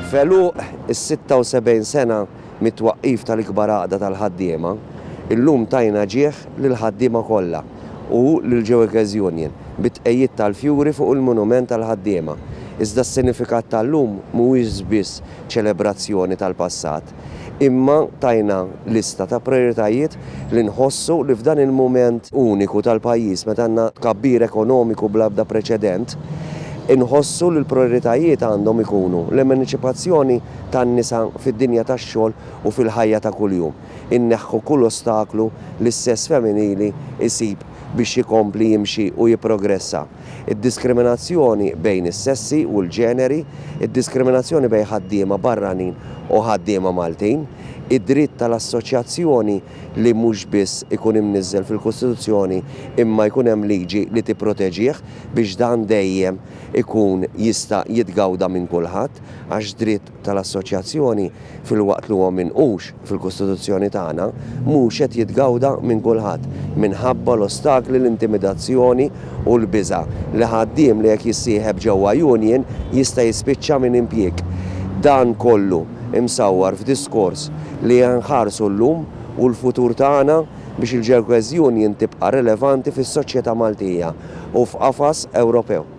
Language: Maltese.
Felu is-76 sena mit-twaqqif tal-ikbar għaqda tal-ħaddiema, illum tajna ġieħ lill-ħaddiema kollha u lill-Workers Union bit-tqejjied tal-fjuri fuq il-monument tal-ħaddiema. Iżda s-sinifikat tal-lum mhuwiex biss ċelebrazzjoni tal-passat, imma tajna lista ta' prioritajiet li nħossu li f'dan il-mument uniku tal-pajjiż meta għandna tkabbir ekonomiku bl-ebda preċedent, inħossu li l-prioritajiet għandhom ikunu l-emanċipazzjoni tan-nisa fid-dinja tax-xogħol u fil-ħajja ta' kuljum. Inneħħu kull ostaklu li s-sess femminili isib biex jikompli jimxi u jipprogressa. Id-diskriminazzjoni bejn is-sessi u l-ġeneri, id-diskriminazzjoni bejn ħaddiema barranin u ħaddiema Maltin, id-dritt tal-assoċjazzjoni li mhux biss ikun imniżżel fil-Kostituzzjoni imma jkun hemm liġi li tipproteġih biex dan dejjem ikun jista' jitgawda minn kulħadd għax dritt tal-assoċjazzjoni fil-waqt li huwa minqux fil-Kostituzzjoni tagħna mhux qed jitgawda minn kulħadd minħabba l-ostakli l-intimidazzjoni u l-biża' li ħaddiem li jekk jissieħeb ġewwa union jista' jispiċċa minn impjieg. Dan kollu imsawwar f'diskors li nħarsu llum u l-futur tagħna biex il-Workers Union tibqa' rilevanti fis-soċjetà Maltija u f'qafas Ewropew.